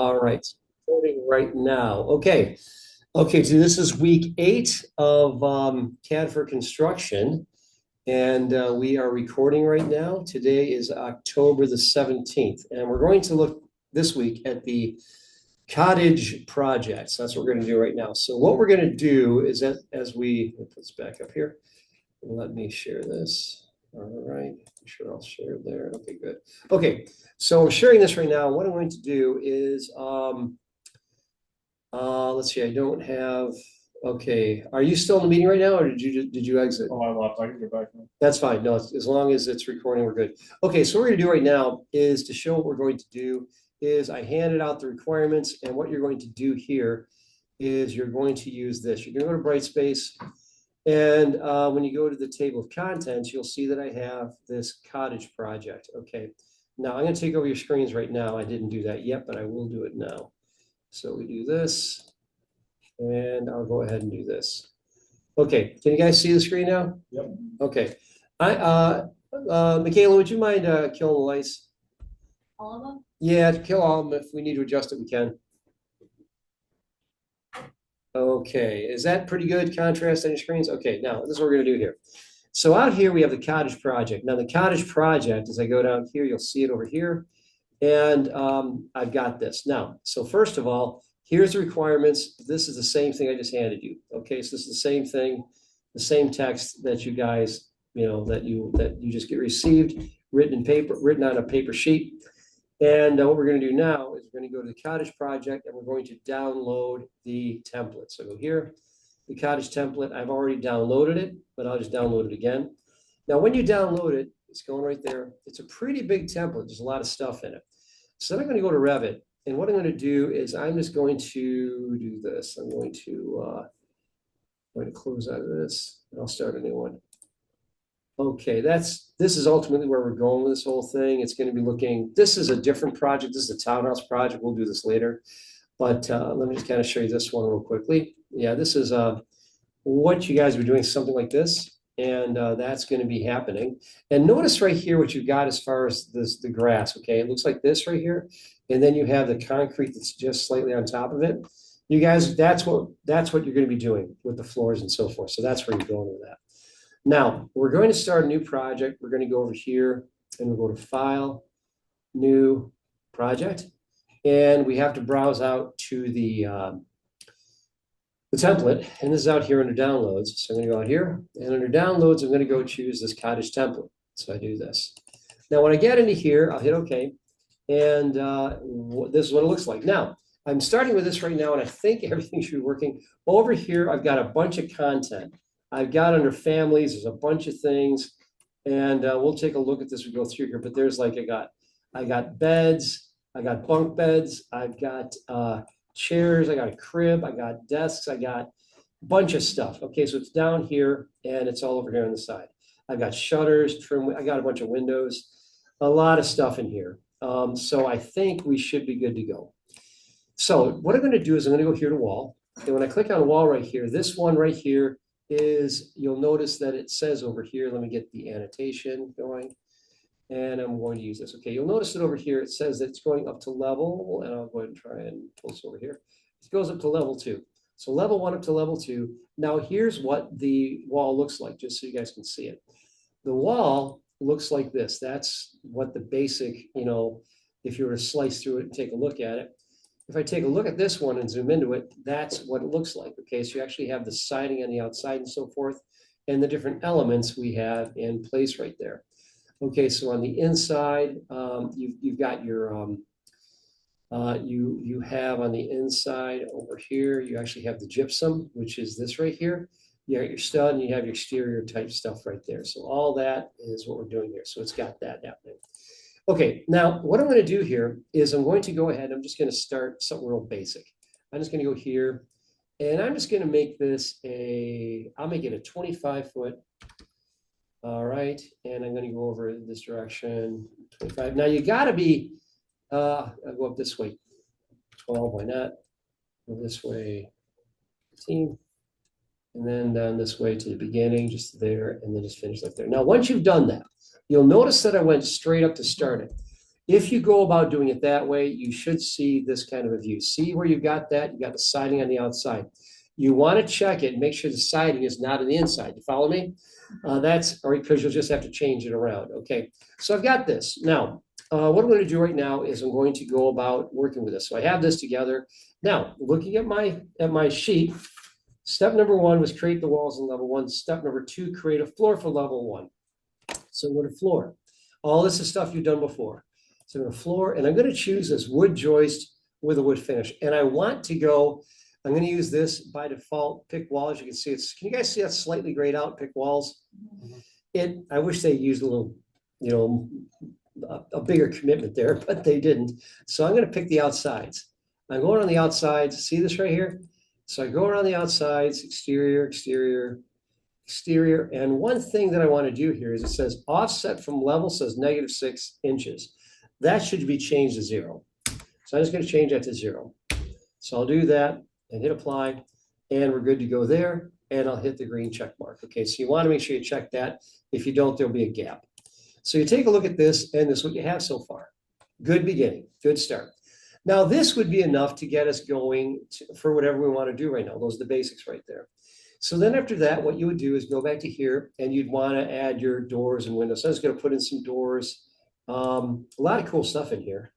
All right, recording right now. Okay, so this is week 8 of Cad for Construction, and we are recording right now. Today is October the 17th, and we're going to look this week at the Cottage project. So that's what we're going to do right now. So what we're going to do is that as we put this back up here, let me share this. All right, I'm sure I'll share it there. Okay, good. Okay, so I'm sharing this right now. What I'm going to do is, let's see, I don't have, okay. Are you still in the meeting right now or did you exit? Oh, I left. I can get back now. That's fine. No, as long as it's recording, we're good. Okay, so what we're gonna do right now is to show what we're going to do is I handed out the requirements, and what you're going to do here is you're going to use this. You're gonna go to Brightspace, and when you go to the table of contents, you'll see that I have this cottage project. Okay, now I'm gonna take over your screens right now. I didn't do that yet, but I will do it now. So we do this, and I'll go ahead and do this. Okay, can you guys see the screen now? Yep. Okay. Michaela, would you mind killing the lights? All of them? Yeah, kill all of them. If we need to adjust it, we can. Okay, is that pretty good contrast on your screens? Okay, now this is what we're gonna do here. So out here, we have the cottage project. Now the cottage project, as I go down here, you'll see it over here. And I've got this. Now, so first of all, here's the requirements. This is the same thing I just handed you. Okay, so this is the same thing, the same text that you guys, that you just get received, written in paper, written on a paper sheet. And what we're going to do now is we're going to go to the cottage project and we're going to download the template. So go here, the cottage template. I've already downloaded it, but I'll just download it again. Now, when you download it, it's going right there. It's a pretty big template. There's a lot of stuff in it. So then I'm going to go to Revit. And what I'm going to do is I'm just going to do this. I'm going to close out of this. And I'll start a new one. Okay, this is ultimately where we're going with this whole thing. It's going to be looking, this is a different project. This is a townhouse project. We'll do this later. But let me just kind of show you this one real quickly. Yeah, this is what you guys are doing, something like this. And that's going to be happening. And notice right here what you've got as far as the grass. Okay, it looks like this right here, and then you have the concrete that's just slightly on top of it. You guys, that's what you're going to be doing with the floors and so forth. So that's where you're going with that. Now we're going to start a new project. We're going to go over here and we'll go to File, New Project, and we have to browse out to the template, and this is out here under downloads. So I'm going to go out here, and under downloads, I'm going to go choose this cottage template. So I do this. Now, when I get into here, I'll hit OK, and this is what it looks like. Now, I'm starting with this right now, and I think everything should be working. Over here, I've got a bunch of content. I've got under families, there's a bunch of things, and we'll take a look at this as we go through here. But there's like I got beds, I got bunk beds, I've got chairs, I got a crib, I got desks, I got a bunch of stuff. Okay, so it's down here and it's all over here on the side. I've got shutters, trim, I got a bunch of windows, a lot of stuff in here. So I think we should be good to go. So what I'm going to do is I'm going to go here to wall. And when I click on wall right here, this one right here is, you'll notice that it says over here, let me get the annotation going. And I'm going to use this. Okay, you'll notice that over here, it says that it's going up to level, and I'll go ahead and try and pull this over here. It goes up to level 2. So level 1 up to level 2. Now here's what the wall looks like, just so you guys can see it. The wall looks like this. That's what the basic, if you were to slice through it and take a look at it. If I take a look at this one and zoom into it, that's what it looks like. Okay, so you actually have the siding on the outside and so forth, and the different elements we have in place right there. Okay, so on the inside, you've got your, you have on the inside over here, you actually have the gypsum, which is this right here. You got your stud and you have your exterior type stuff right there. So all that is what we're doing here. So it's got that happening. Okay, now what I'm going to do here is I'm going to go ahead, I'm just going to start something real basic. I'm just going to go here and I'm just going to make this I'll make it a 25-foot. All right, and I'm going to go over this direction, 25. Now you got to be, I'll go up this way, 12, why not? Go this way, 15, and then down this way to the beginning, just there, and then just finish like there. Now, once you've done that, you'll notice that I went straight up to start it. If you go about doing it that way, you should see this kind of a view. See where you got that? You got the siding on the outside. You want to check it, make sure the siding is not on the inside. You follow me? That's, or because you'll just have to change it around. Okay, so I've got this. Now, what I'm going to do right now is I'm going to go about working with this. So I have this together. Now, looking at my sheet, step number one was create the walls in level one. Step number two, create a floor for level one. So I'm going to floor. All this is stuff you've done before. So I'm going to floor, and I'm going to choose this wood joist with a wood finish. And I want to go, I'm going to use this by default, pick walls. You can see it's, can you guys see that slightly grayed out, pick walls? I wish they used a little, a bigger commitment there, but they didn't. So I'm going to pick the outsides. I'm going on the outsides. See this right here? So I go around the outsides, exterior, exterior, exterior. And one thing that I want to do here is it says offset from level says -6 inches. That should be changed to 0. So I'm just going to change that to 0. So I'll do that and hit apply, and we're good to go there. And I'll hit the green check mark. Okay, so you want to make sure you check that. If you don't, there'll be a gap. So you take a look at this, and this is what you have so far. Good beginning, good start. Now, this would be enough to get us going for whatever we want to do right now. Those are the basics right there. So then after that, what you would do is go back to here, and you'd want to add your doors and windows. So I'm just going to put in some doors. A lot of cool stuff in here.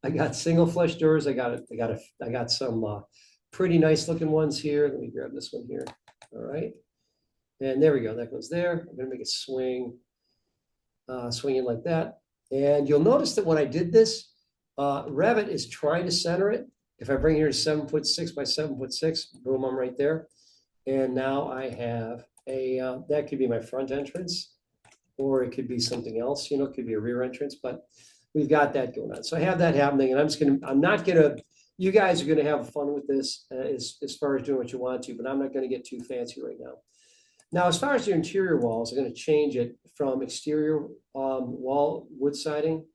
I got single flush doors. I got some pretty nice looking ones here. Let me grab this one here. All right. And there we go. That goes there. I'm going to make it swing in like that. And you'll notice that when I did this, Revit is trying to center it. If I bring it here to 7'6" by 7'6", boom, I'm right there. And now I have that could be my front entrance, or it could be something else, it could be a rear entrance, but we've got that going on. So I have that happening, and you guys are gonna have fun with this as far as doing what you want to, but I'm not gonna get too fancy right now. Now, as far as the interior walls, I'm gonna change it from exterior wall wood siding,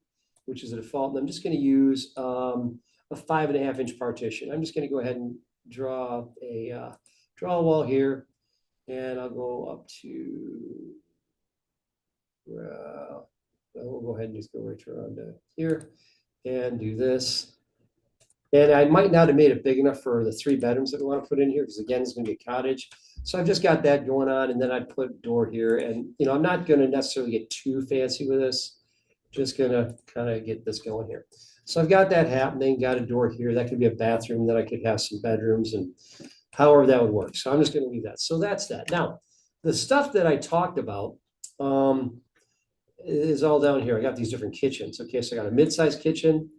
which is a default, and I'm just gonna use a 5.5-inch partition. I'm just gonna go ahead and draw a wall here, and I'll go up to, we'll go ahead and just go right around to here and do this. And I might not have made it big enough for the 3 bedrooms that we want to put in here, because again, it's going to be a cottage. So I've just got that going on, and then I put a door here, and I'm not going to necessarily get too fancy with this. Just going to kind of get this going here. So I've got that happening, got a door here. That could be a bathroom, then I could have some bedrooms, and however that would work. So I'm just going to leave that. So that's that. Now, the stuff that I talked about is all down here. I got these different kitchens. Okay, so I got a mid-sized kitchen,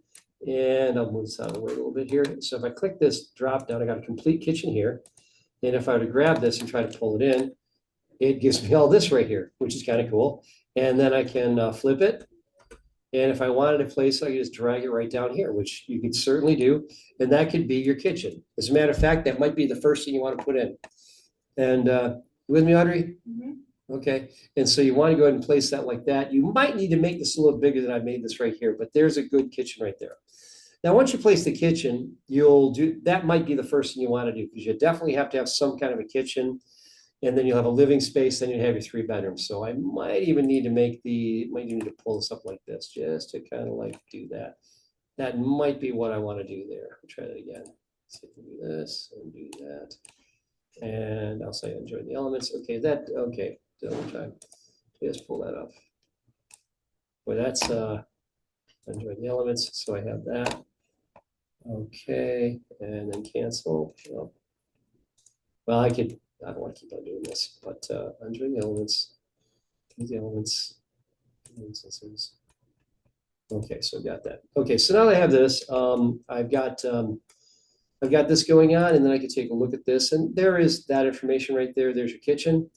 and I'll move this out of the way a little bit here. So if I click this drop down, I got a complete kitchen here. And if I were to grab this and try to pull it in, it gives me all this right here, which is kind of cool. And then I can flip it. And if I wanted to place it, I could just drag it right down here, which you could certainly do. And that could be your kitchen. As a matter of fact, that might be the first thing you want to put in. And with me, Audrey? Mm-hmm. Okay. And so you want to go ahead and place that like that. You might need to make this a little bigger than I made this right here, but there's a good kitchen right there. Now, once you place the kitchen, that might be the first thing you want to do, because you definitely have to have some kind of a kitchen. And then you'll have a living space, then you have your 3 bedrooms. So I might even need to pull this up like this, just to kind of like do that. That might be what I want to do there. I'll try that again. So I can do this and do that. And I'll say enjoy the elements. Okay, double time. Just pull that up. Boy, that's enjoy the elements. So I have that. Okay, and then cancel. Well, I don't want to keep on doing this, but enjoy the elements. The elements. Instances. Okay, so I've got that. Okay, so now that I have this, I've got this going on, and then I can take a look at this, and there is that information right there. There's your kitchen.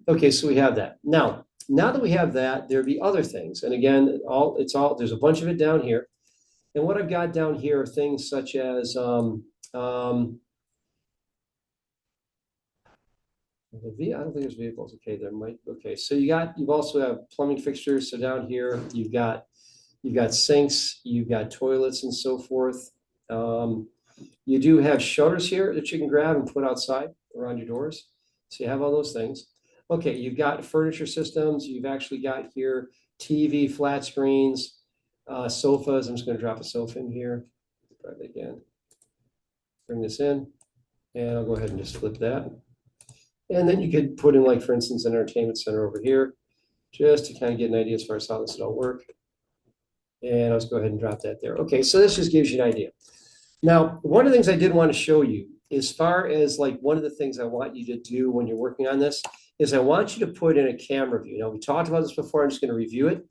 Okay, so we have that. Now that we have that, there'll be other things. And again, there's a bunch of it down here. And what I've got down here are things such as I don't think there's vehicles. Okay, there might. Okay, so you've also have plumbing fixtures. So down here, you've got sinks, you've got toilets, and so forth. You do have shutters here that you can grab and put outside around your doors. So you have all those things. Okay, you've got furniture systems. You've actually got here TV, flat screens. Sofas, I'm just going to drop a sofa in here. Try that again. Bring this in, and I'll go ahead and just flip that. And then you could put in, like, for instance, an entertainment center over here, just to kind of get an idea as far as how this would all work. And I'll just go ahead and drop that there. Okay, so this just gives you an idea. Now, one of the things I did want to show you, as far as like one of the things I want you to do when you're working on this, is I want you to put in a camera view. Now, we talked about this before. I'm just going to review it.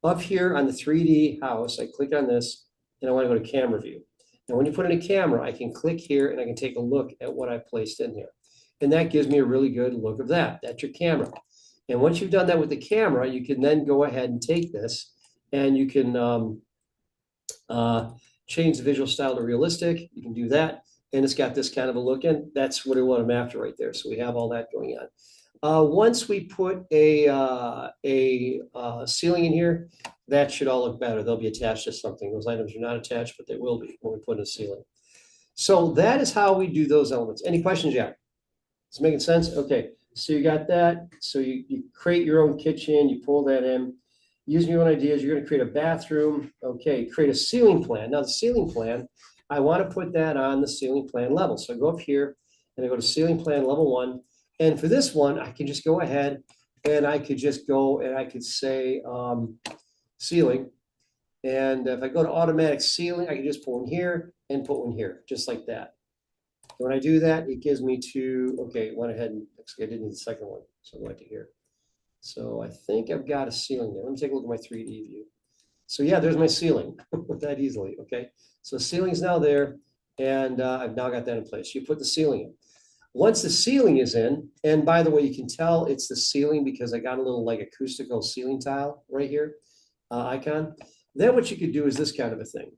Up here on the 3D house, I click on this, and I want to go to camera view. Now, when you put in a camera, I can click here, and I can take a look at what I placed in here. And that gives me a really good look of that. That's your camera. And once you've done that with the camera, you can then go ahead and take this, and you can change the visual style to realistic. You can do that. And it's got this kind of a look in. That's what I want them after right there. So we have all that going on. Once we put a ceiling in here, that should all look better. They'll be attached to something. Those items are not attached, but they will be when we put in a ceiling. So that is how we do those elements. Any questions yet? Is it making sense? Okay. So you got that. So you create your own kitchen. You pull that in. Using your own ideas, you're going to create a bathroom. Okay, create a ceiling plan. Now, the ceiling plan, I want to put that on the ceiling plan level. So I go up here and I go to ceiling plan level 1. And for this one, I can just go ahead and I could just go and I could say ceiling. And if I go to automatic ceiling, I can just pull in here and put one here, just like that. When I do that, it gives me to, okay, went ahead and actually I didn't need the second one. So I went to here. So I think I've got a ceiling there. Let me take a look at my 3D view. So yeah, there's my ceiling that easily, okay? So ceiling's now there, and I've now got that in place. You put the ceiling in. Once the ceiling is in, and by the way, you can tell it's the ceiling because I got a little like acoustical ceiling tile right here, icon. Then what you could do is this kind of a thing.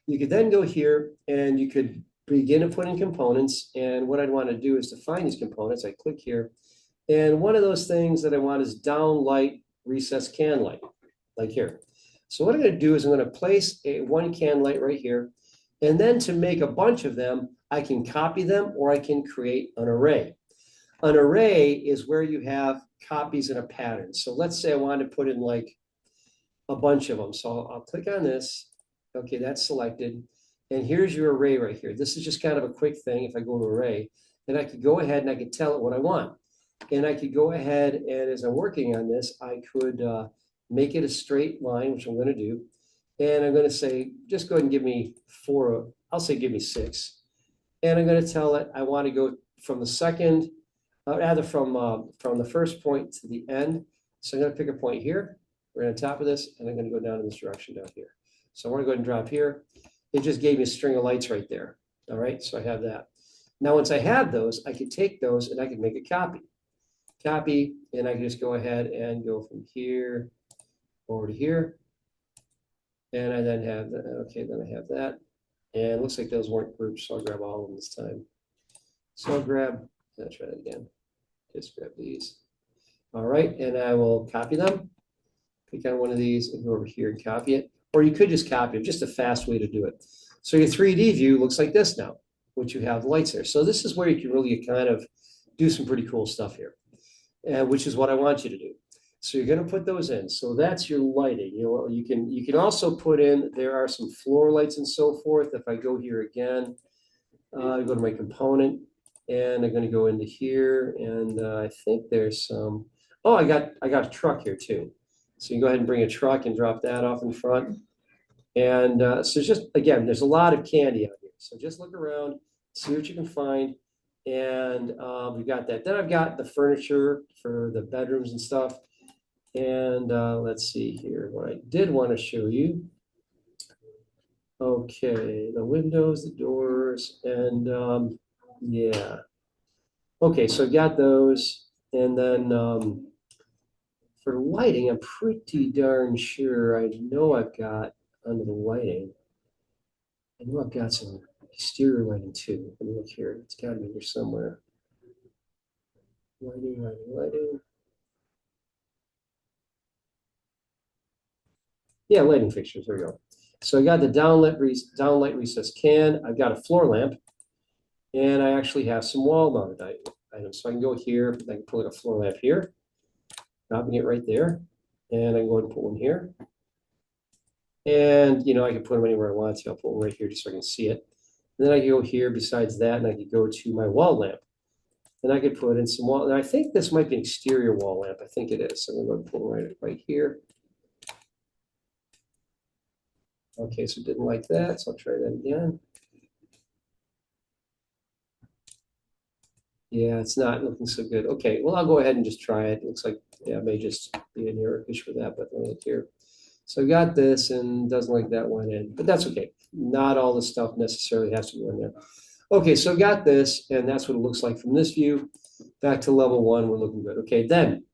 You could then go here and you could begin to put in components. And what I'd want to do is to find these components. I click here. And one of those things that I want is down light, recess can light, like here. So what I'm going to do is I'm going to place one can light right here. And then to make a bunch of them, I can copy them or I can create an array. An array is where you have copies in a pattern. So let's say I wanted to put in like a bunch of them. So I'll click on this. Okay, that's selected. And here's your array right here. This is just kind of a quick thing. If I go to array, then I could go ahead and I could tell it what I want. And I could go ahead and as I'm working on this, I could make it a straight line, which I'm going to do. And I'm going to say, just go ahead and give me 4. I'll say give me 6. And I'm going to tell it I want to go from the second, rather from the first point to the end. So I'm going to pick a point here, right on top of this, and I'm going to go down in this direction down here. So I want to go ahead and drop here. It just gave me a string of lights right there. All right, so I have that. Now, once I have those, I could take those and I could make a copy. Copy, and I can just go ahead and go from here over to here. And I then have that. Okay, then I have that. And it looks like those weren't grouped, so I'll grab all of them this time. So I'll grab, let's try that again. Just grab these. All right, and I will copy them. Pick on one of these and go over here and copy it. Or you could just copy it, just a fast way to do it. So your 3D view looks like this now, which you have the lights there. So this is where you can really kind of do some pretty cool stuff here. Which is what I want you to do. So you're going to put those in. So that's your lighting. You can also put in, there are some floor lights and so forth. If I go here again, I go to my component and I'm going to go into here and I think there's some, oh, I got a truck here too. So you go ahead and bring a truck and drop that off in front. And so just, again, there's a lot of candy out here. So just look around, see what you can find. And we've got that. Then I've got the furniture for the bedrooms and stuff. And let's see here, what I did want to show you. Okay, the windows, the doors, and yeah. Okay, so I've got those. And then for lighting, I'm pretty darn sure I know I've got under the lighting. I know I've got some exterior lighting too. Let me look here. It's got to be here somewhere. Lighting. Yeah, lighting fixtures. There we go. So I got the downlight recess can. I've got a floor lamp, and I actually have some wall-mounted items. So I can go here. I can put a floor lamp here, dropping it right there, and I can go ahead and put one here. And, you know, I can put them anywhere I want to. I'll put them right here just so I can see it. And then I can go here besides that, and I could go to my wall lamp. And I could put in some wall, and I think this might be an exterior wall lamp. I think it is. So I'm going to go put it right here. Okay, so it didn't like that, so I'll try that again. Yeah, it's not looking so good. Okay, well, I'll go ahead and just try it. It looks like, yeah, it may just be an error issue with that, but let me look here. So I got this and doesn't like that one in, but that's okay. Not all the stuff necessarily has to go in there. Okay, so I got this, and that's what it looks like from this view. Back to level one, we're looking good. Okay, then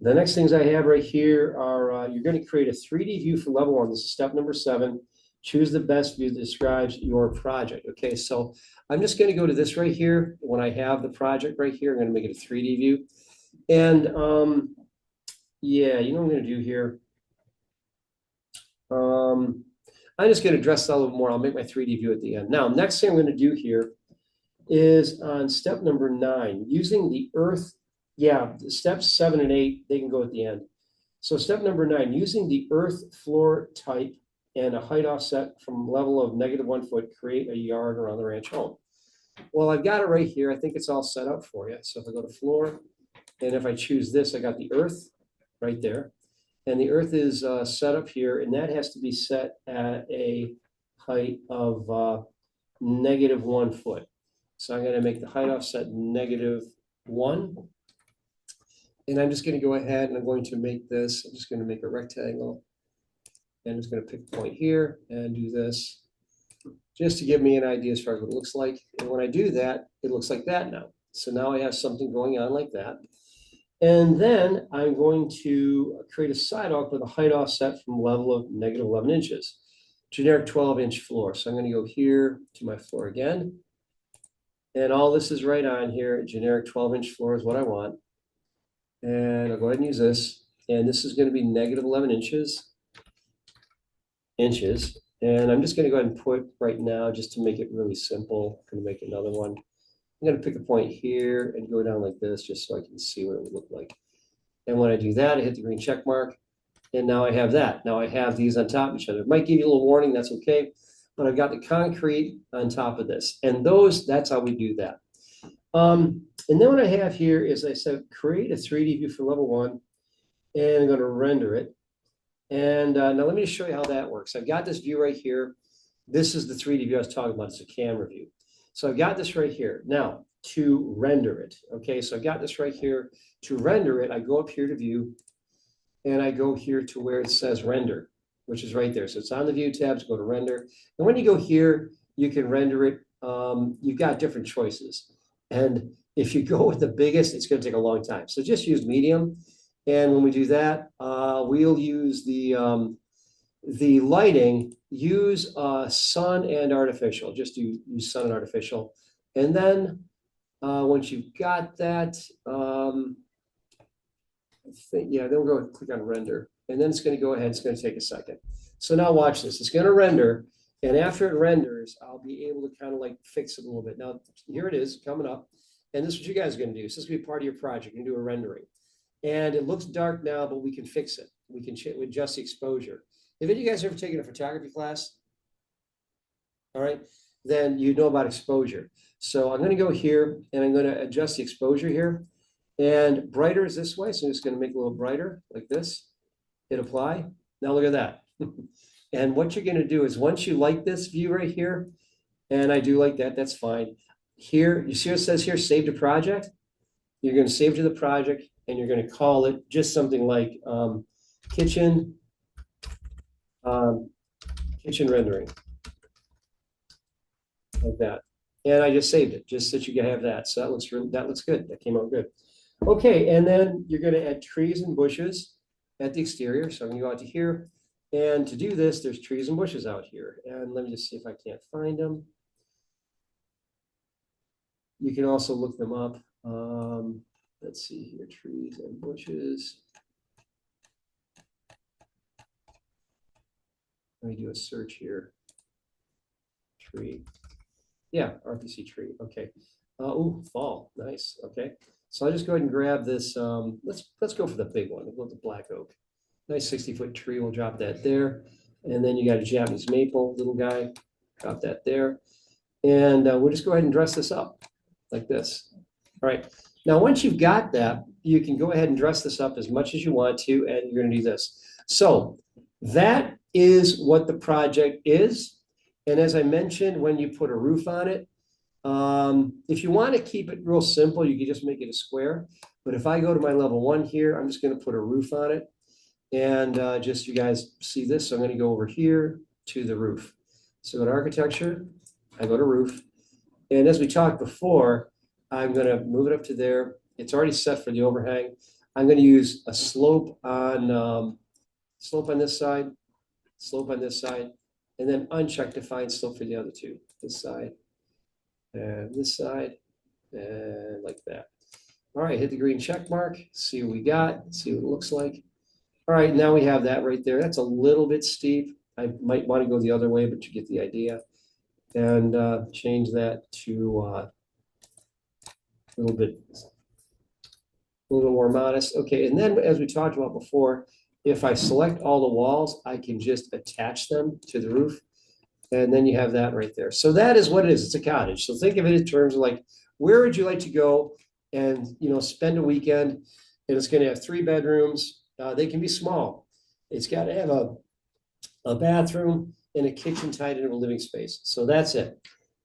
the next things I have right here are you're going to create a 3D view for level one. This is step number 7. Choose the best view that describes your project. Okay, so I'm just going to go to this right here. When I have the project right here, I'm going to make it a 3D view. And yeah, you know what I'm going to do here? I'm just going to address that a little more. I'll make my 3D view at the end. Now, next thing I'm going to do here is on step number 9, using the earth. Yeah, steps 7 and 8, they can go at the end. So step number 9, using the earth floor type and a height offset from level of -1 foot, create a yard around the ranch home. Well, I've got it right here. I think it's all set up for you. So if I go to floor, and if I choose this, I got the earth right there. And the earth is set up here, and that has to be set at a height of -1 foot. So I'm going to make the height offset -1. And I'm just going to go ahead and I'm going to make this, I'm just going to make a rectangle. And I'm just going to pick a point here and do this just to give me an idea as far as what it looks like. And when I do that, it looks like that now. So now I have something going on like that. And then I'm going to create a sidewalk with a height offset from level of -11 inches. Generic 12-inch floor. So I'm going to go here to my floor again. And all this is right on here. Generic 12-inch floor is what I want. And I'll go ahead and use this. And this is going to be -11 inches. And I'm just going to go ahead and put right now, just to make it really simple, I'm going to make another one. I'm going to pick a point here and go down like this, just so I can see what it would look like. And when I do that, I hit the green check mark. And now I have that. Now I have these on top of each other. It might give you a little warning, that's okay. But I've got the concrete on top of this. And that's how we do that. And then what I have here is I said, create a 3D view for level 1. And I'm going to render it. And now let me just show you how that works. I've got this view right here. This is the 3D view I was talking about. It's a camera view. So I've got this right here. Now, to render it, okay, so I've got this right here. To render it, I go up here to view, and I go here to where it says render, which is right there. So it's on the view tabs, go to render. And when you go here, you can render it. You've got different choices. And if you go with the biggest, it's going to take a long time. So just use medium. And when we do that, we'll use the lighting, use sun and artificial. Just use sun and artificial. And then once you've got that, I think, yeah, then we'll go click on render. And then it's going to go ahead. It's going to take a second. So now watch this. It's going to render. And after it renders, I'll be able to kind of like fix it a little bit. Now, here it is coming up. And this is what you guys are going to do. So this is going to be part of your project. You're going to do a rendering. And it looks dark now, but we can fix it. We can adjust the exposure. Have any of you guys ever taken a photography class? All right, then you know about exposure. So I'm going to go here and I'm going to adjust the exposure here. And brighter is this way. So I'm just going to make it a little brighter like this. Hit apply. Now look at that. And what you're going to do is once you like this view right here, and I do like that, that's fine. Here, you see what it says here, save to project? You're going to save to the project. And you're going to call it just something like kitchen rendering, like that. And I just saved it, just so that you can have that. So that looks good. That came out good. Okay, and then you're going to add trees and bushes at the exterior. So I'm going to go out to here. And to do this, there's trees and bushes out here. And let me just see if I can't find them. You can also look them up. Let's see here, trees and bushes. Let me do a search here. Tree. Yeah, RPC tree. Okay. Oh, fall. Nice. Okay. So I'll just go ahead and grab this. Let's go for the big one. We'll go with the black oak. Nice 60-foot tree. We'll drop that there. And then you got a Japanese maple, little guy, drop that there. And we'll just go ahead and dress this up like this. All right. Now, once you've got that, you can go ahead and dress this up as much as you want to, and you're going to do this. So that is what the project is. And as I mentioned, when you put a roof on it, if you want to keep it real simple, you can just make it a square. But if I go to my level 1 here, I'm just going to put a roof on it. And just you guys see this, so I'm going to go over here to the roof. So go to architecture, I go to roof. And as we talked before, I'm going to move it up to there. It's already set for the overhang. I'm going to use a slope on this side, slope on this side, and then uncheck define slope for the other two. This side and this side, and like that. All right, hit the green check mark, see what we got, see what it looks like. All right, now we have that right there. That's a little bit steep. I might want to go the other way, but you get the idea. And change that to a little bit more modest. Okay, and then as we talked about before, if I select all the walls, I can just attach them to the roof. And then you have that right there. So that is what it is. It's a cottage. So think of it in terms of like, where would you like to go and spend a weekend? And it's going to have 3 bedrooms. They can be small. It's got to have a bathroom and a kitchen tied into a living space. So that's it.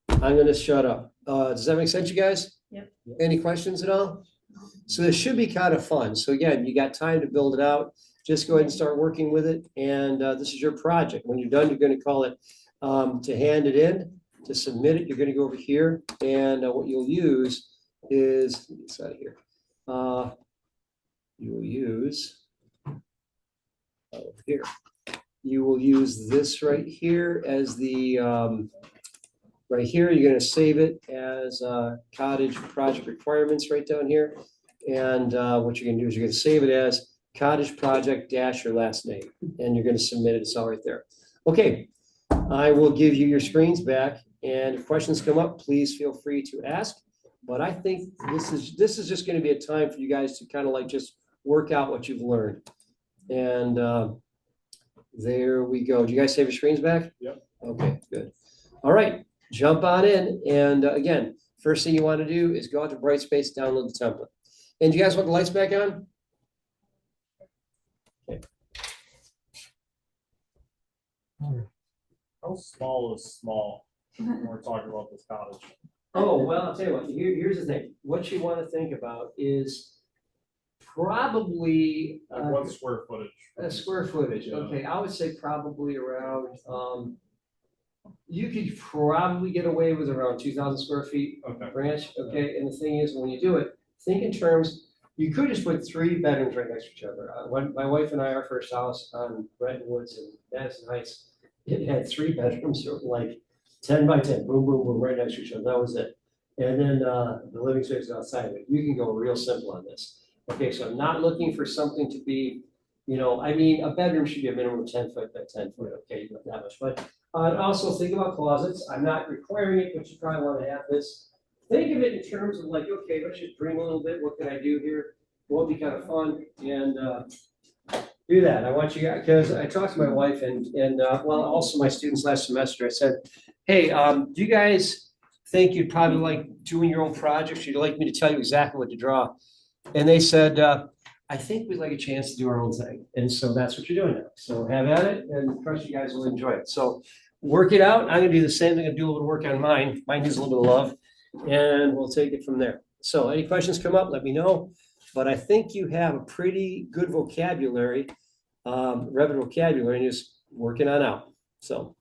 I'm going to shut up. Does that make sense, you guys? Yep. Any questions at all? So this should be kind of fun. So again, you got time to build it out. Just go ahead and start working with it. And this is your project. When you're done, you're going to call it to hand it in, to submit it. You're going to go over here. And what you'll use is, let me get this out of here. You will use over here. You will use this right here as the, right here, you're going to save it as Cottage project requirements right down here. And what you're going to do is you're going to save it as Cottage project dash your last name. And you're going to submit it. It's all right there. Okay, I will give you your screens back. And if questions come up, please feel free to ask. But I think this is just going to be a time for you guys to kind of like just work out what you've learned. And there we go. Do you guys save your screens back? Yep. Okay, good. All right, jump on in. And again, first thing you want to do is go out to Brightspace, download the template. And do you guys want the lights back on? Okay. How small is small when we're talking about this cottage? Oh, well, I'll tell you what, here's the thing. What you want to think about is probably Like what square footage? square footage. Yeah. Okay, I would say probably around, you could probably get away with around 2,000 square feet Okay. ranch. Okay, and the thing is, when you do it, think in terms, you could just put 3 bedrooms right next to each other. When my wife and I, our first house on Redwood Woods in Madison Heights, it had 3 bedrooms, like 10 by 10, boom, boom, boom, right next to each other. That was it. And then the living space is outside of it. You can go real simple on this. Okay, so I'm not looking for something to be, I mean, a bedroom should be a minimum of 10 foot by 10 foot. Okay, not that much. But also think about closets. I'm not requiring it, but you probably want to have this. Think of it in terms of like, okay, let's just dream a little bit. What can I do here? What would be kind of fun? And do that. I want you guys, because I talked to my wife and well, also my students last semester. I said, hey, do you guys think you'd probably like doing your own projects? You'd like me to tell you exactly what to draw? And they said, I think we'd like a chance to do our own thing. And so that's what you're doing now. So have at it, and trust you guys will enjoy it. So work it out. I'm gonna do the same thing. I do a little work on mine. Mine needs a little bit of love, and we'll take it from there. So any questions come up, let me know. But I think you have a pretty good vocabulary, Revit vocabulary, and just working on out. So.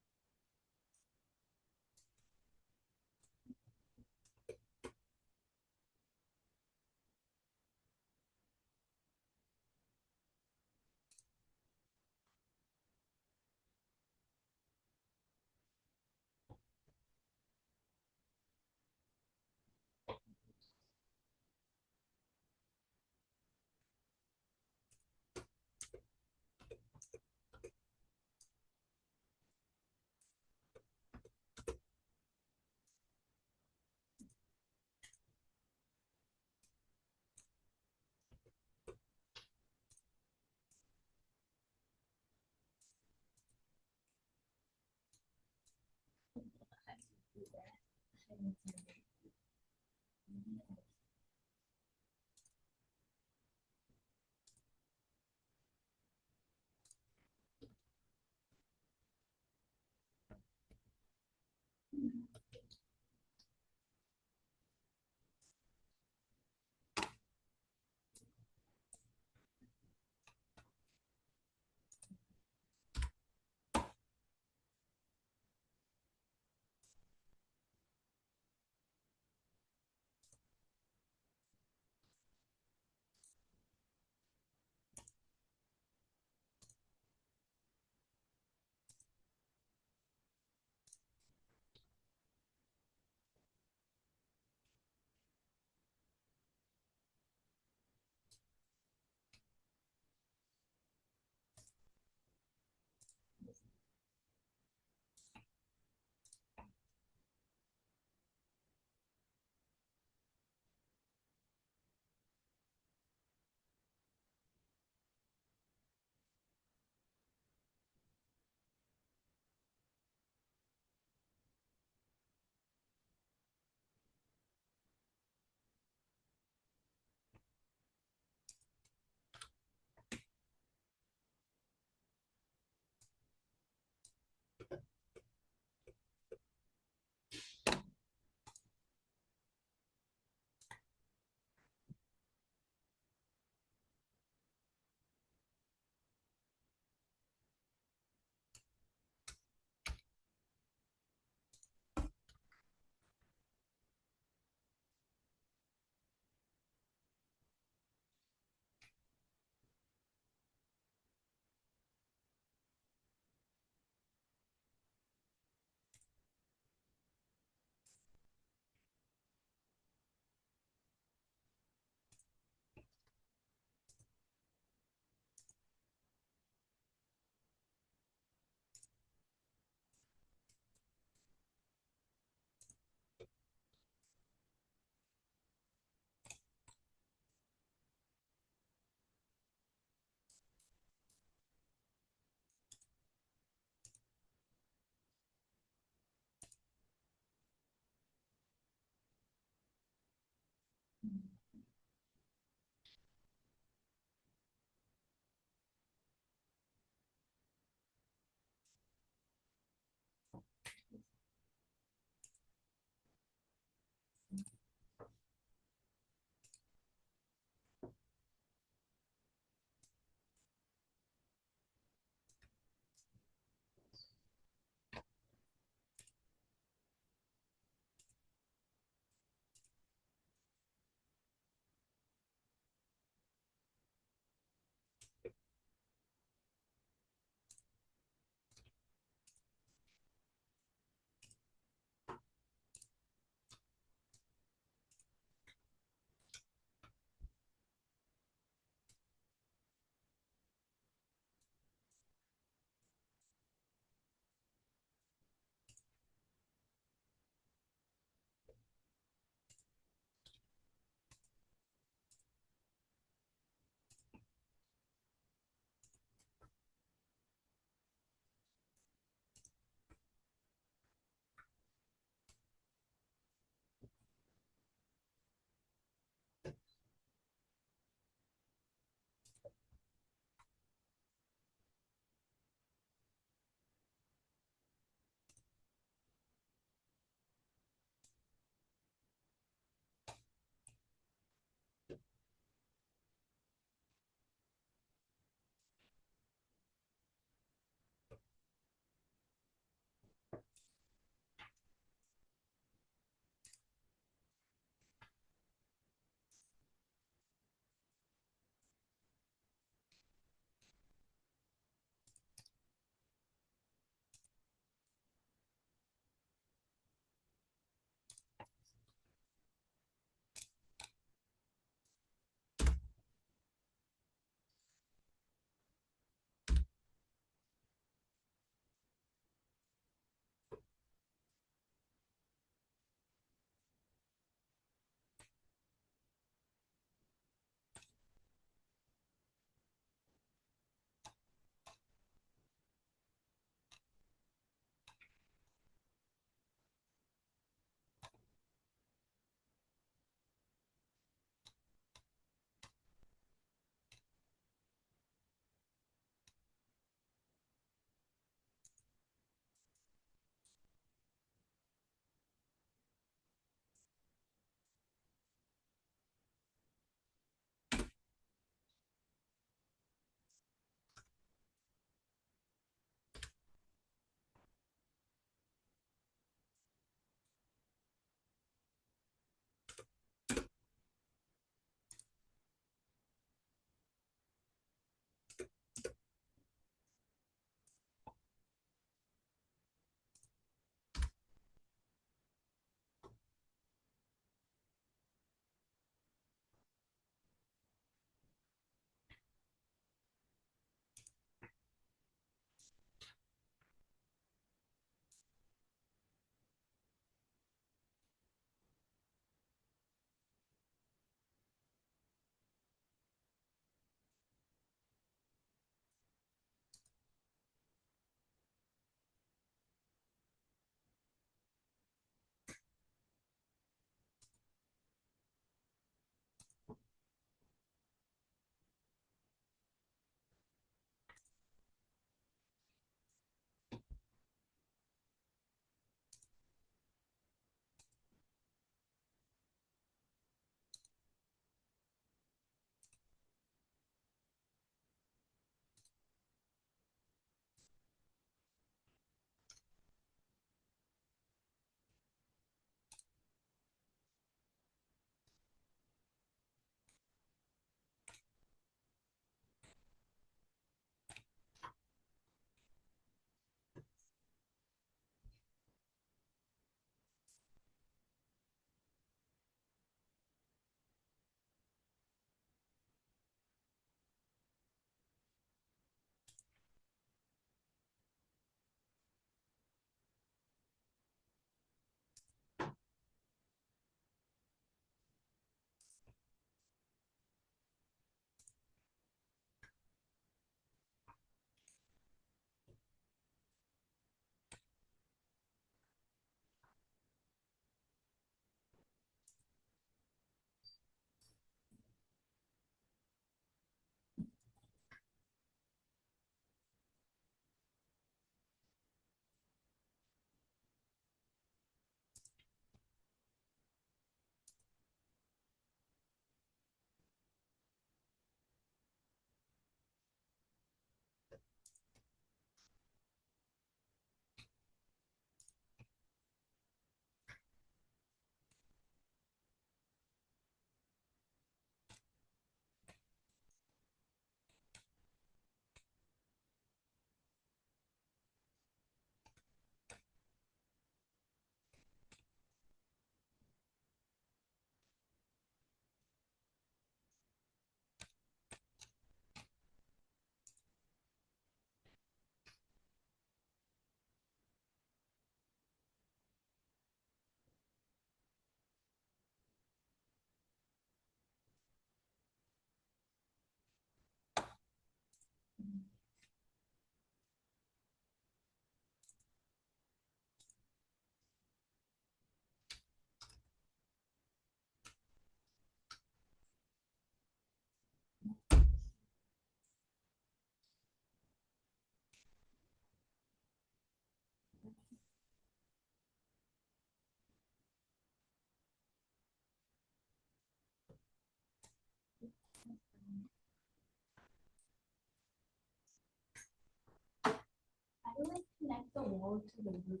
wall to the roof?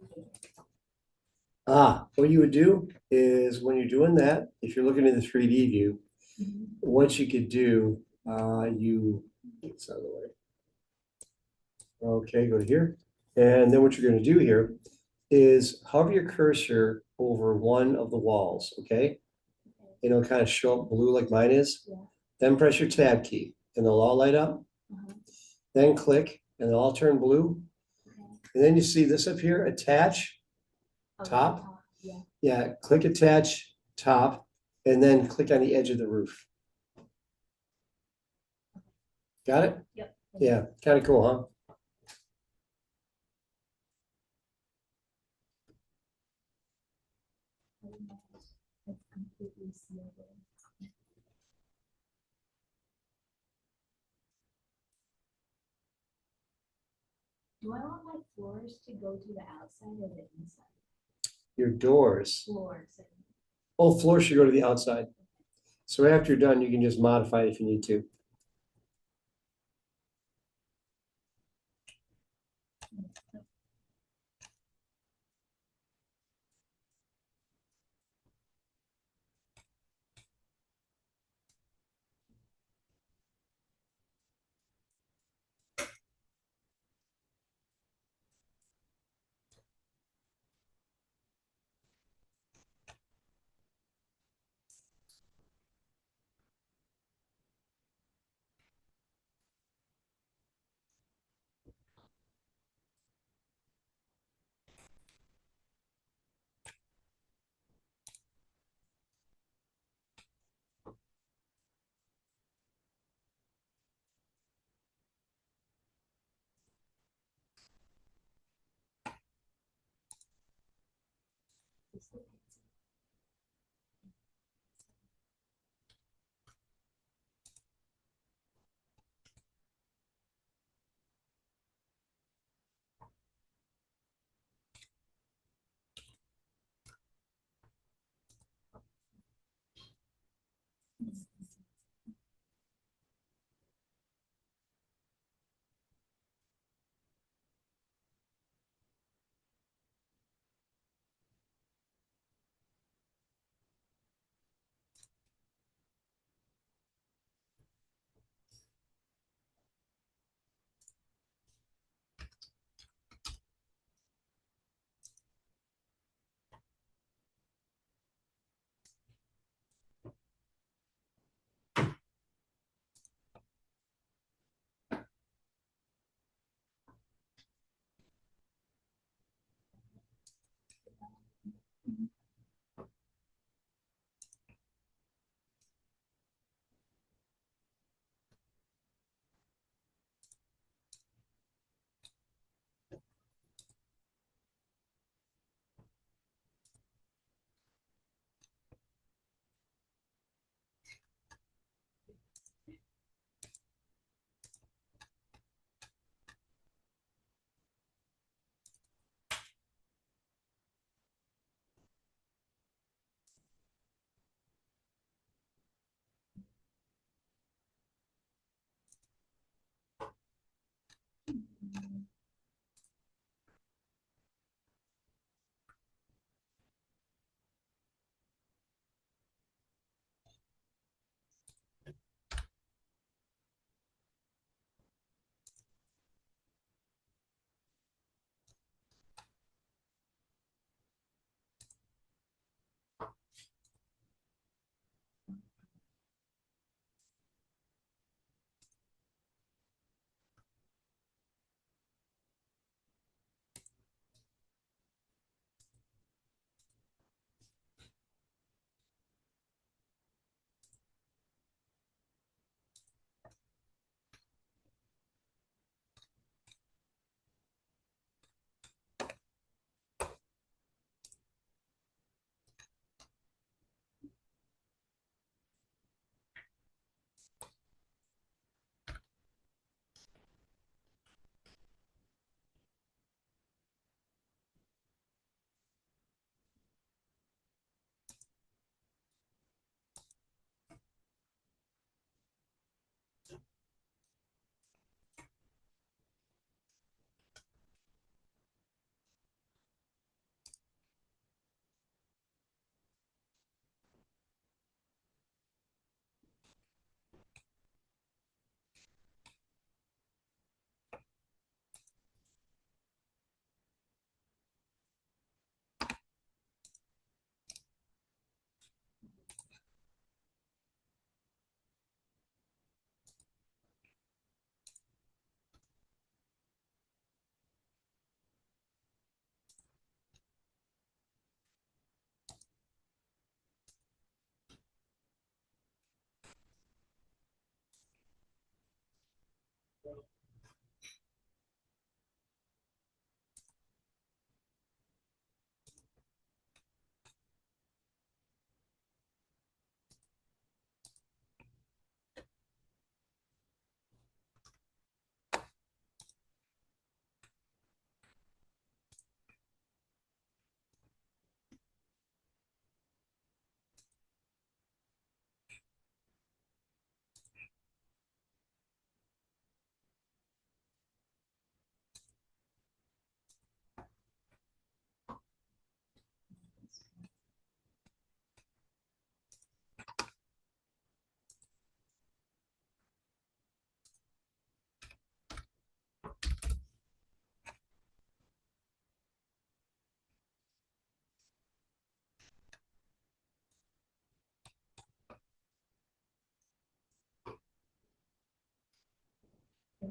What you would do is when you're doing that, if you're looking in the 3D view, what you could do, it's out of the way. Okay, go to here. And then what you're gonna do here is hover your cursor over one of the walls, okay? It'll kind of show up blue like mine is. Yeah. Then press your tab key and they'll all light up. Uh-huh. Then click and they'll all turn blue. Okay. And then you see this up here, attach. Oh, the Top? Yeah. Yeah, click attach top and then click on the edge of the roof. Got it? Yep. Yeah, kind of cool, huh? It's completely sealed in. Do I want my floors to go to the outside or the inside? Your doors. Floors. Oh, floor should go to the outside. So after you're done, you can just modify it if you need to.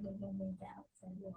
and then there's the outside walls.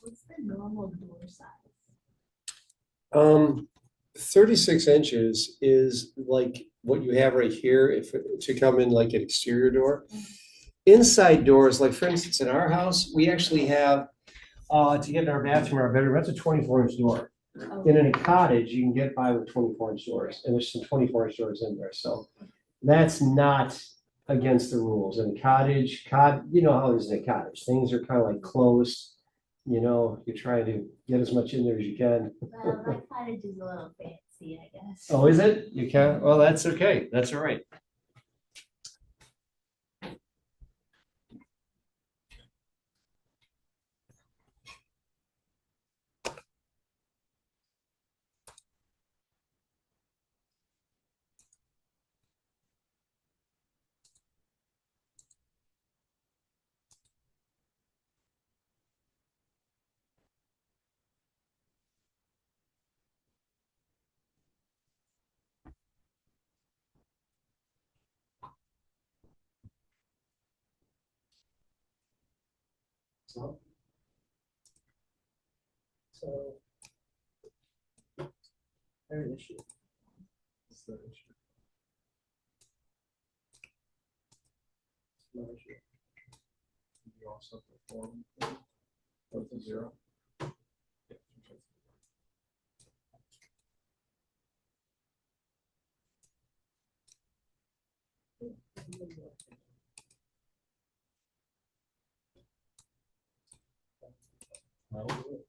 What's the normal door size? 36 inches is like what you have right here if to come in like an exterior door. Inside doors, like for instance, in our house, we actually have to get in our bathroom or our bedroom, that's a 24-inch door. And in a cottage, you can get by with 24-inch doors, and there's some 24-inch doors in there. So that's not against the rules. In a cottage, you know how it is in a cottage. Things are kind of like close. You know, you're trying to get as much in there as you can. Well, my cottage is a little fancy, I guess. Oh, is it? You can? Well, that's okay. That's all right. So. Very an issue. What's the issue? No issue. You also perform. What's the zero? Yeah. That'll do it.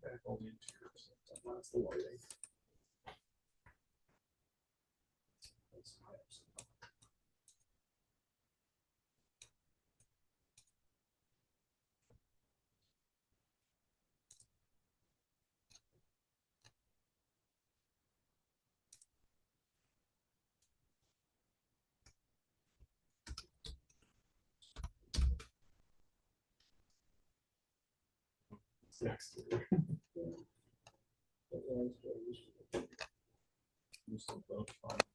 Back all the interiors. That's the lighting. It's the exterior. You still both fine.